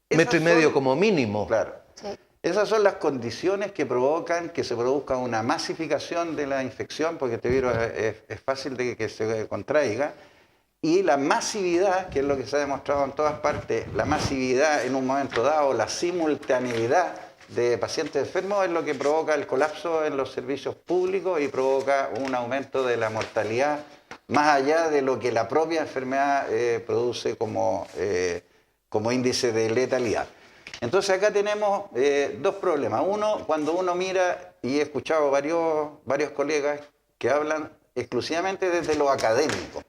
1,5 metros como mínimo. Claro. Sí. Esas son las condiciones que provocan que se produzca una masificación de la infección, porque este virus es fácil de que se contraiga. Y la masividad, que es lo que se ha demostrado en todas partes, la masividad en un momento dado, la simultaneidad de pacientes enfermos es lo que provoca el colapso en los servicios públicos y provoca un aumento de la mortalidad más allá de lo que la propia enfermedad produce como índice de letalidad. Entonces acá tenemos dos problemas. Uno, cuando uno mira, y he escuchado varios colegas que hablan exclusivamente desde lo académico.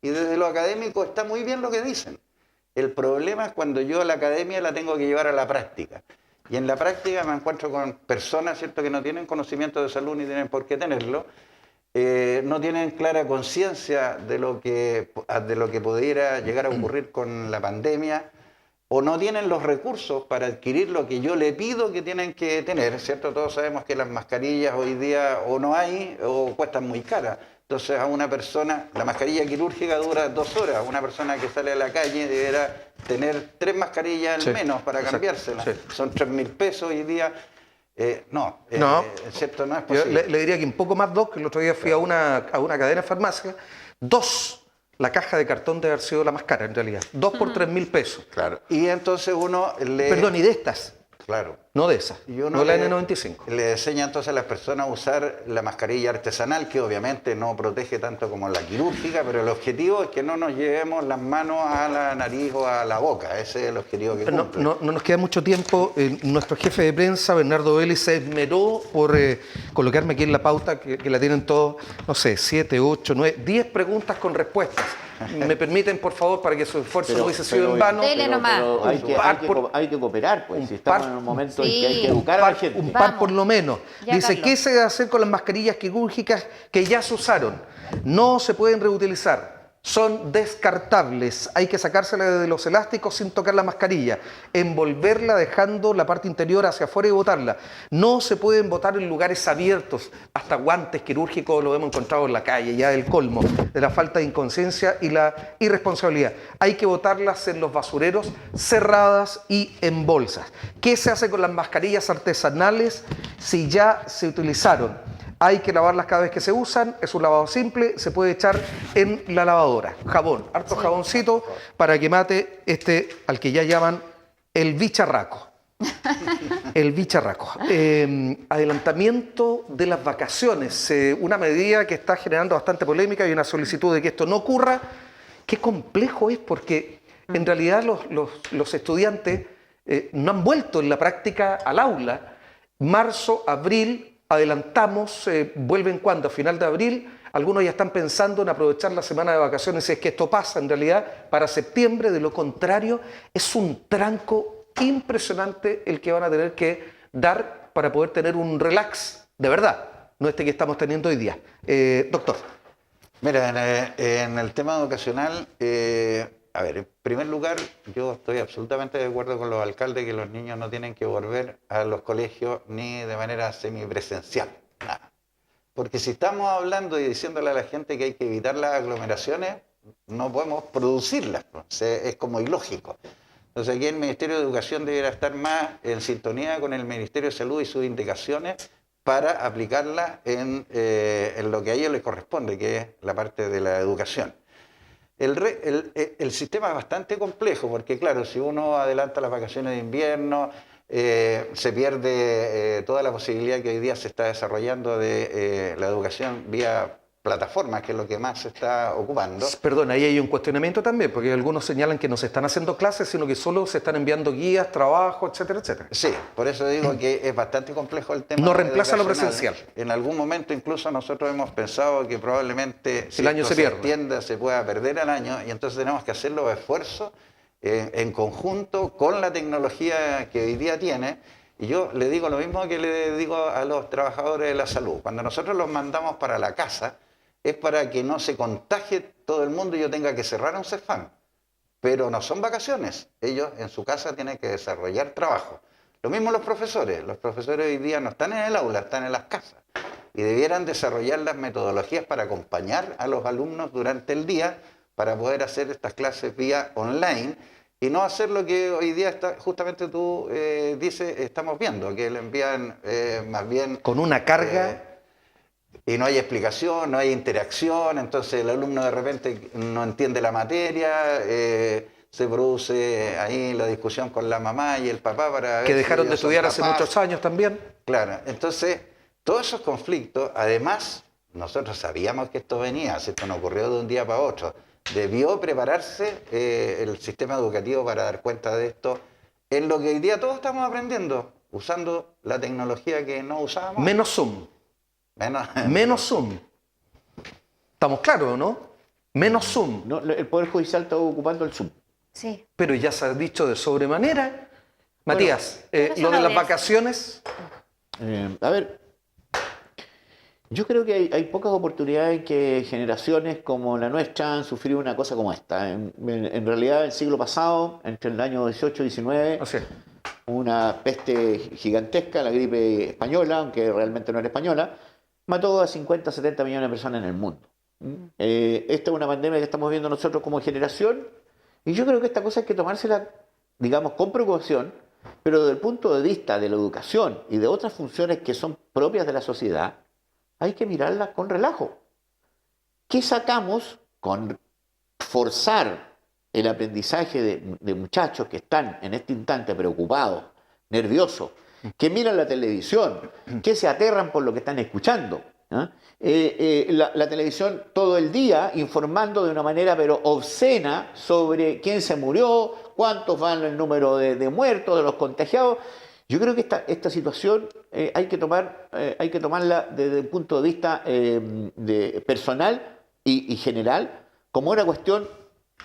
Y desde lo académico está muy bien lo que dicen. El problema es cuando yo a la academia la tengo que llevar a la práctica. Y en la práctica me encuentro con personas, ¿cierto?, que no tienen conocimiento de salud ni tienen por qué tenerlo, no tienen clara conciencia de lo que pudiera llegar a ocurrir con la pandemia, o no tienen los recursos para adquirir lo que yo le pido que tienen que tener, ¿cierto? Todos sabemos que las mascarillas hoy día o no hay o cuestan muy caras. Entonces a una persona, la mascarilla quirúrgica dura 2 horas, una persona que sale a la calle deberá tener 3 mascarillas al menos para cambiárselas. Son 3.000 pesos hoy día. ¿Cierto? No es posible. Yo le diría que un poco más 2, que el otro día fui a una cadena de farmacia, 2. La caja de cartón debe haber sido la más cara en realidad. 2 por 3.000 pesos. Claro. Y entonces uno le... Perdón, y de estas, Claro. no de esa, Y uno no la N95. le enseña entonces a las personas a usar la mascarilla artesanal, que obviamente no protege tanto como la quirúrgica, pero el objetivo es que no nos llevemos las manos a la nariz o a la boca. Ese es el objetivo que No, cumple. no nos queda mucho tiempo. Nuestro jefe de prensa, Bernardo Vélez, se esmeró por colocarme aquí en la pauta, que la tienen todos, no sé, 7, 8, 9, 10 preguntas con respuestas. ¿Me permiten, por favor, para que su esfuerzo no hubiese sido en vano? Dele nomás. pero hay que cooperar, pues, si estamos en un momento en que hay que educar a la gente. Un par Vamos. por lo menos. Ya, Dice, Carlos. ¿qué se debe hacer con las mascarillas quirúrgicas que ya se usaron? No se pueden reutilizar. Son descartables. Hay que sacárselas de los elásticos sin tocar la mascarilla. Envolverla dejando la parte interior hacia afuera y botarla. No se pueden botar en lugares abiertos. Hasta guantes quirúrgicos lo hemos encontrado en la calle, ya el colmo de la falta de inconsciencia y la irresponsabilidad. Hay que botarlas en los basureros cerradas y en bolsas. ¿Qué se hace con las mascarillas artesanales si ya se utilizaron? Hay que lavarlas cada vez que se usan, es un lavado simple, se puede echar en la lavadora. Jabón, harto jaboncito para que mate al que ya llaman el bicharraco. El bicharraco. Adelantamiento de las vacaciones, una medida que está generando bastante polémica y una solicitud de que esto no ocurra. Qué complejo es porque en realidad los estudiantes no han vuelto en la práctica al aula. Marzo, abril, adelantamos, vuelven cuando, a final de abril. Algunos ya están pensando en aprovechar la semana de vacaciones, si es que esto pasa en realidad para septiembre. De lo contrario, es un tranco impresionante el que van a tener que dar para poder tener un relax de verdad, no este que estamos teniendo hoy día. Doctor. Mira, en el tema educacional, a ver, en primer lugar, yo estoy absolutamente de acuerdo con los alcaldes que los niños no tienen que volver a los colegios ni de manera semipresencial, nada. Porque si estamos hablando y diciéndole a la gente que hay que evitar las aglomeraciones, no podemos producirlas, pues. Es como ilógico. Entonces aquí el Ministerio de Educación deberá estar más en sintonía con el Ministerio de Salud y sus indicaciones para aplicarlas en lo que a ellos les corresponde, que es la parte de la educación. El sistema es bastante complejo porque, claro, si uno adelanta las vacaciones de invierno, se pierde toda la posibilidad que hoy día se está desarrollando de la educación vía plataformas, que es lo que más se está ocupando. Perdón, ahí hay un cuestionamiento también, porque algunos señalan que no se están haciendo clases, sino que solo se están enviando guías, trabajo, etcétera, etcétera. Sí, por eso digo que es bastante complejo el tema. No reemplaza lo educacional. presencial. En algún momento incluso nosotros hemos pensado que probablemente si el año esto se pierde. extienda, se pueda perder el año, y entonces tenemos que hacer los esfuerzos en conjunto con la tecnología que hoy día tiene. Y yo le digo lo mismo que le digo a los trabajadores de la salud. Cuando nosotros los mandamos para la casa, es para que no se contagie todo el mundo y yo tenga que cerrar un CEFAM. Pero no son vacaciones. Ellos en su casa tienen que desarrollar trabajo. Lo mismo los profesores. Los profesores hoy día no están en el aula, están en las casas. Y debieran desarrollar las metodologías para acompañar a los alumnos durante el día para poder hacer estas clases vía online y no hacer lo que hoy día está, justamente tú dices, estamos viendo, que le envían más bien... Con una carga... y no hay explicación, no hay interacción, entonces el alumno de repente no entiende la materia, se produce ahí la discusión con la mamá y el papá para ver que si dejaron de ellos son estudiar hace capaces. muchos años también. Claro, entonces todos esos conflictos, además, nosotros sabíamos que esto venía, esto no ocurrió de un día para otro. Debió prepararse el sistema educativo para dar cuenta de esto, en lo que hoy día todos estamos aprendiendo, usando la tecnología que no usábamos. Menos Zoom. Menos Zoom. ¿Estamos claros, no? Menos Zoom. No, el Poder Judicial está ocupando el Zoom. Sí. Pero ya se ha dicho de sobremanera. Matías, pero eso lo de no las es. vacaciones... A ver, yo creo que hay pocas oportunidades en que generaciones como la nuestra han sufrido una cosa como esta. En realidad, el siglo pasado, entre el año 18 y 19, Así es. una peste gigantesca, la gripe española, aunque realmente no era española, mató a 50, 70 millones de personas en el mundo. Esta es una pandemia que estamos viendo nosotros como generación, y yo creo que esta cosa hay que tomársela, digamos, con preocupación, pero desde el punto de vista de la educación y de otras funciones que son propias de la sociedad, hay que mirarlas con relajo. ¿Qué sacamos con forzar el aprendizaje de muchachos que están en este instante preocupados nerviosos, que miran la televisión, que se aterran por lo que están escuchando. ¿Ah? La televisión todo el día informando de una manera pero obscena sobre quién se murió, cuántos van el número de muertos, de los contagiados. Yo creo que esta situación hay que tomarla desde el punto de vista personal y general como una cuestión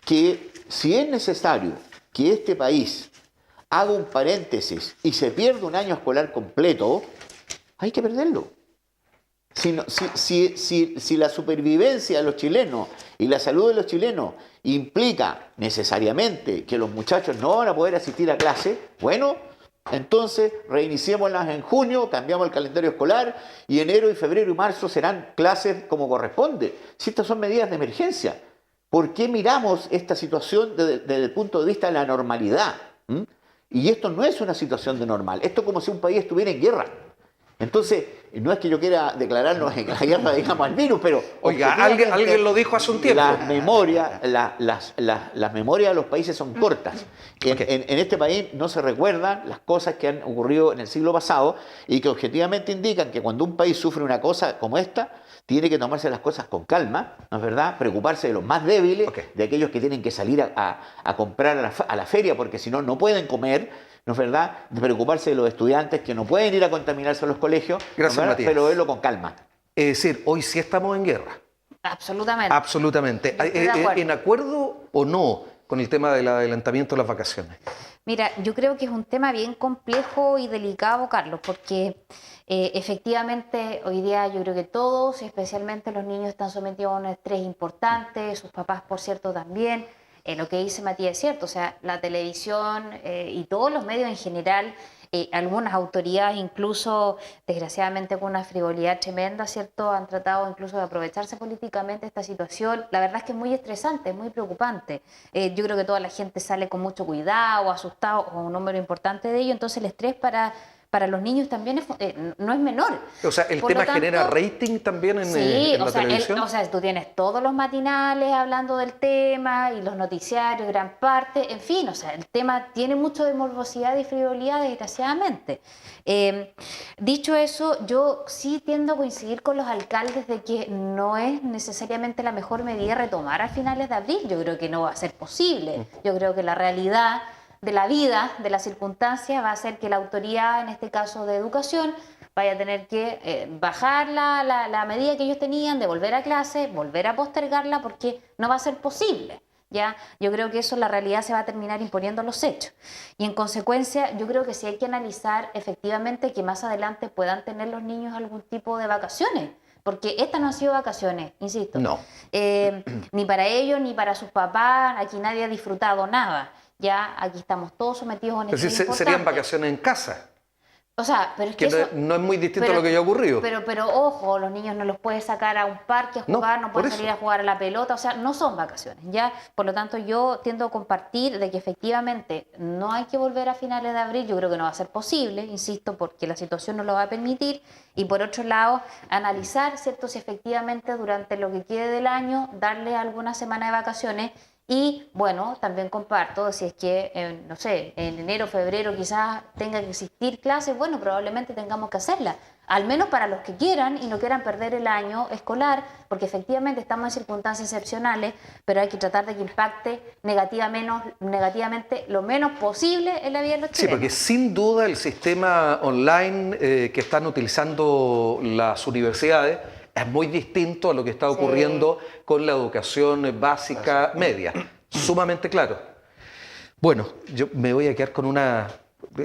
que, si es necesario que este país haga un paréntesis y se pierda un año escolar completo, hay que perderlo. Si la supervivencia de los chilenos y la salud de los chilenos implica necesariamente que los muchachos no van a poder asistir a clase, bueno, entonces reiniciémoslas en junio, cambiamos el calendario escolar y enero y febrero y marzo serán clases como corresponde. Si estas son medidas de emergencia, ¿por qué miramos esta situación desde el punto de vista de la normalidad? Y esto no es una situación de normal, esto es como si un país estuviera en guerra. Entonces, no es que yo quiera declararnos en la guerra, digamos, al virus, pero... Oiga, alguien lo dijo hace un tiempo. Las memorias de los países son cortas. En este país no se recuerdan las cosas que han ocurrido en el siglo pasado y que objetivamente indican que cuando un país sufre una cosa como esta, tiene que tomarse las cosas con calma, ¿no es verdad? Preocuparse de los más débiles, de aquellos que tienen que salir a comprar a la feria porque si no, no pueden comer, ¿no es verdad? De preocuparse de los estudiantes que no pueden ir a contaminarse a los colegios, Gracias, ¿no? Matías. Pero verlo con calma. Es decir, hoy sí estamos en guerra. Absolutamente. Absolutamente. Estoy de acuerdo. ¿En acuerdo o no con el tema del adelantamiento de las vacaciones? Mira, yo creo que es un tema bien complejo y delicado, Carlos, porque efectivamente hoy día yo creo que todos, especialmente los niños, están sometidos a un estrés importante, sus papás, por cierto, también. Lo que dice Matías es cierto, o sea, la televisión y todos los medios en general, algunas autoridades incluso, desgraciadamente con una frivolidad tremenda, ¿cierto?, han tratado incluso de aprovecharse políticamente de esta situación. La verdad es que es muy estresante, es muy preocupante. Yo creo que toda la gente sale con mucho cuidado, asustado, o un número importante de ellos, entonces el estrés para los niños también no es menor. O sea, el Por tema lo tanto, genera rating también en la sea, televisión. o sea, tú tienes todos los matinales hablando del tema y los noticiarios, gran parte, en fin, o sea, el tema tiene mucho de morbosidad y frivolidad, desgraciadamente. Dicho eso, yo sí tiendo a coincidir con los alcaldes de que no es necesariamente la mejor medida retomar a finales de abril. Yo creo que no va a ser posible. Yo creo que la realidad de la vida, de las circunstancias, va a hacer que la autoridad, en este caso de educación, vaya a tener que bajar la medida que ellos tenían de volver a clase, volver a postergarla, porque no va a ser posible. ¿Ya? Yo creo que eso en la realidad se va a terminar imponiendo los hechos. Y en consecuencia, yo creo que sí hay que analizar efectivamente que más adelante puedan tener los niños algún tipo de vacaciones. Porque estas no han sido vacaciones, insisto. No. Ni para ellos, ni para sus papás, aquí nadie ha disfrutado nada. Ya aquí estamos todos sometidos a un estrés importante. Serían vacaciones en casa. O sea, pero es que Que eso, no es muy distinto a lo que ya ha ocurrido. Pero ojo, los niños no los puedes sacar a un parque a jugar, no pueden salir a jugar a la pelota, o sea, no son vacaciones, ¿ya? Por lo tanto, yo tiendo a compartir de que efectivamente no hay que volver a finales de abril, yo creo que no va a ser posible, insisto, porque la situación no lo va a permitir, y por otro lado, analizar, ¿cierto?, si efectivamente durante lo que quede del año, darle alguna semana de vacaciones. Y bueno, también comparto, si es que, no sé, en enero, febrero quizás tenga que existir clases, bueno, probablemente tengamos que hacerlas, al menos para los que quieran y no quieran perder el año escolar, porque efectivamente estamos en circunstancias excepcionales, pero hay que tratar de que impacte negativamente lo menos posible en la vida de los chilenos. Sí, porque sin duda el sistema online que están utilizando las universidades es muy distinto a lo que está ocurriendo con la educación básica media. Sumamente claro. Bueno, yo me voy a quedar con una...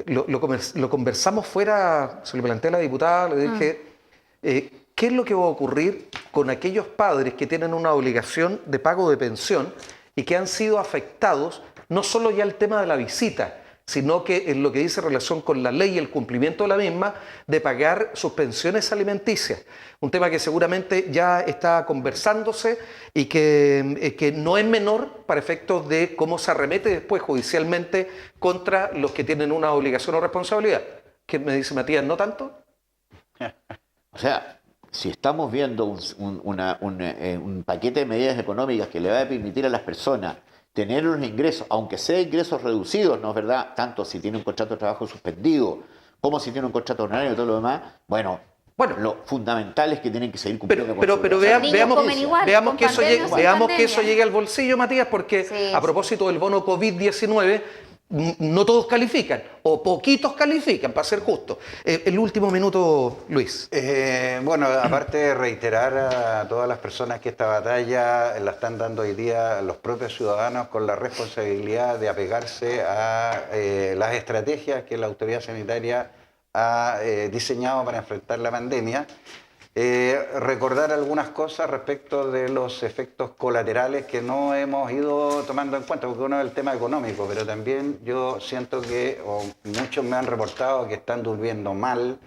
Lo conversamos fuera, se lo planteé a la diputada, le dije, ¿qué es lo que va a ocurrir con aquellos padres que tienen una obligación de pago de pensión y que han sido afectados, no solo ya el tema de la visita, sino que en lo que dice relación con la ley y el cumplimiento de la misma, de pagar sus pensiones alimenticias? Un tema que seguramente ya está conversándose y que no es menor para efectos de cómo se arremete después judicialmente contra los que tienen una obligación o responsabilidad. ¿Qué me dice Matías? ¿No tanto? O sea, si estamos viendo un paquete de medidas económicas que le va a permitir a las personas tener los ingresos, aunque sea ingresos reducidos, ¿no es verdad? Tanto si tiene un contrato de trabajo suspendido, como si tiene un contrato horario y todo lo demás, bueno, lo fundamental es que tienen que seguir cumpliendo pero con su veamos que pandemia. eso llegue al bolsillo, Matías, porque Sí, a propósito del bono COVID-19, no todos califican, o poquitos califican, para ser justo. El último minuto, Luis. Bueno, aparte de reiterar a todas las personas que esta batalla la están dando hoy día los propios ciudadanos con la responsabilidad de apegarse a las estrategias que la autoridad sanitaria ha diseñado para enfrentar la pandemia. Recordar algunas cosas respecto de los efectos colaterales que no hemos ido tomando en cuenta, porque uno es el tema económico, pero también yo siento que, o muchos me han reportado que están durmiendo mal,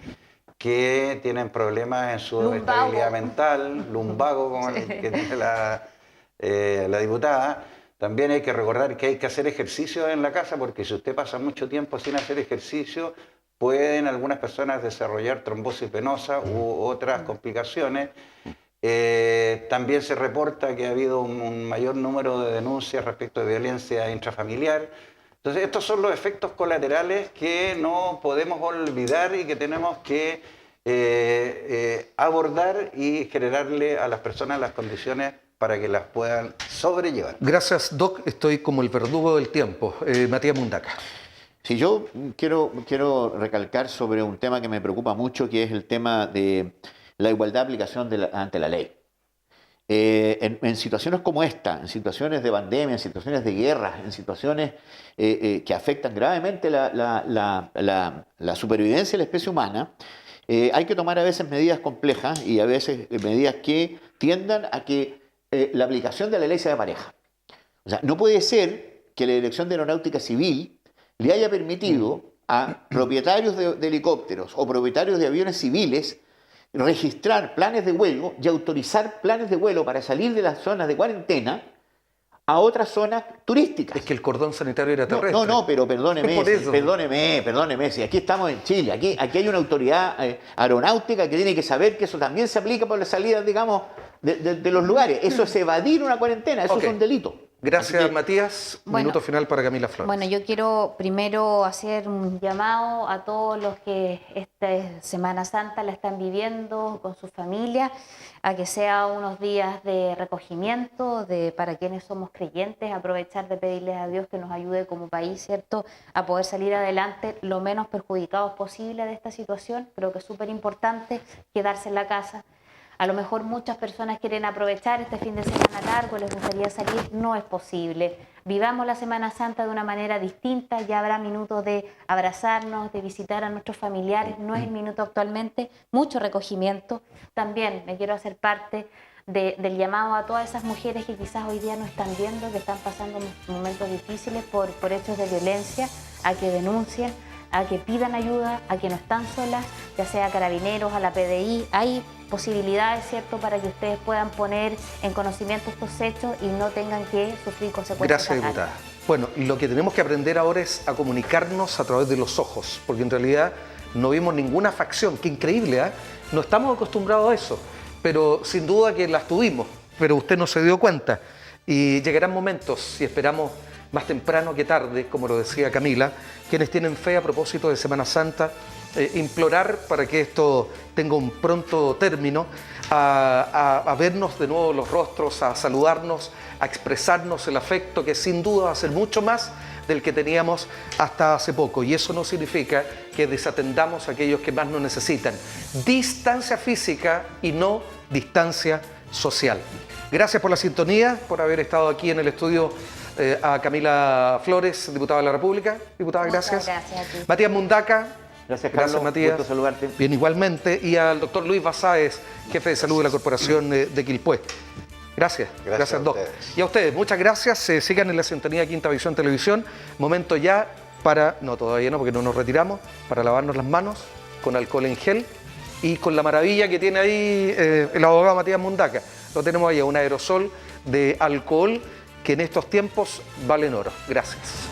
que tienen problemas en su estabilidad mental, lumbago, como el que tiene la diputada. También hay que recordar que hay que hacer ejercicio en la casa, porque si usted pasa mucho tiempo sin hacer ejercicio, pueden algunas personas desarrollar trombosis venosa u otras complicaciones. También se reporta que ha habido un mayor número de denuncias respecto de violencia intrafamiliar. Entonces, estos son los efectos colaterales que no podemos olvidar y que tenemos que abordar y generarle a las personas las condiciones para que las puedan sobrellevar. Gracias, Doc. Estoy como el verdugo del tiempo. Matías Mundaca. Sí, yo quiero recalcar sobre un tema que me preocupa mucho, que es el tema de la igualdad de aplicación ante la ley. En situaciones como esta, en situaciones de pandemia, en situaciones de guerra, en situaciones que afectan gravemente la supervivencia de la especie humana, hay que tomar a veces medidas complejas y a veces medidas que tiendan a que la aplicación de la ley sea de pareja. O sea, no puede ser que la Dirección de Aeronáutica Civil le haya permitido a propietarios de helicópteros o propietarios de aviones civiles registrar planes de vuelo y autorizar planes de vuelo para salir de las zonas de cuarentena a otras zonas turísticas. Es que el cordón sanitario era terrestre. No, pero perdóneme, si aquí estamos en Chile, aquí hay una autoridad aeronáutica que tiene que saber que eso también se aplica por las salidas, digamos, de los lugares. Eso es evadir una cuarentena, eso es un delito. Gracias, Matías. Minuto final para Camila Flores. Bueno, yo quiero primero hacer un llamado a todos los que esta Semana Santa la están viviendo con sus familias, a que sea unos días de recogimiento, para quienes somos creyentes, aprovechar de pedirles a Dios que nos ayude como país, ¿cierto?, a poder salir adelante lo menos perjudicados posible de esta situación. Creo que es súper importante quedarse en la casa. A lo mejor muchas personas quieren aprovechar este fin de semana largo, les gustaría salir, no es posible. Vivamos la Semana Santa de una manera distinta, ya habrá minutos de abrazarnos, de visitar a nuestros familiares, no es el minuto actualmente, mucho recogimiento. También me quiero hacer parte del llamado a todas esas mujeres que quizás hoy día no están viendo, que están pasando momentos difíciles por hechos de violencia, a que denuncien, a que pidan ayuda, a que no están solas, ya sea a Carabineros, a la PDI. Hay posibilidades, ¿cierto?, para que ustedes puedan poner en conocimiento estos hechos y no tengan que sufrir consecuencias. Gracias, diputada. Bueno, lo que tenemos que aprender ahora es a comunicarnos a través de los ojos, porque en realidad no vimos ninguna facción. Qué increíble, ¿eh? No estamos acostumbrados a eso, pero sin duda que las tuvimos, pero usted no se dio cuenta. Y llegarán momentos, y esperamos más temprano que tarde, como lo decía Camila, quienes tienen fe a propósito de Semana Santa, implorar para que esto tenga un pronto término, a vernos de nuevo los rostros, a saludarnos, a expresarnos el afecto, que sin duda va a ser mucho más del que teníamos hasta hace poco. Y eso no significa que desatendamos a aquellos que más nos necesitan. Distancia física y no distancia social. Gracias por la sintonía, por haber estado aquí en el estudio. A Camila Flores, diputada de la República. Diputada, gracias. Gracias a ti. Matías Mundaca. Gracias, Carlos. Gracias, Matías. Gusto saludarte. Bien, igualmente. Y al doctor Luis Basáez, jefe de salud de la Corporación de Quilpué. Gracias. Gracias, Doc. Y a ustedes, muchas gracias. Sigan en la sintonía de Quinta Visión Televisión. Momento ya para, no, todavía no, porque no nos retiramos, para lavarnos las manos con alcohol en gel y con la maravilla que tiene ahí el abogado Matías Mundaca. Lo tenemos ahí, un aerosol de alcohol que en estos tiempos valen oro. Gracias.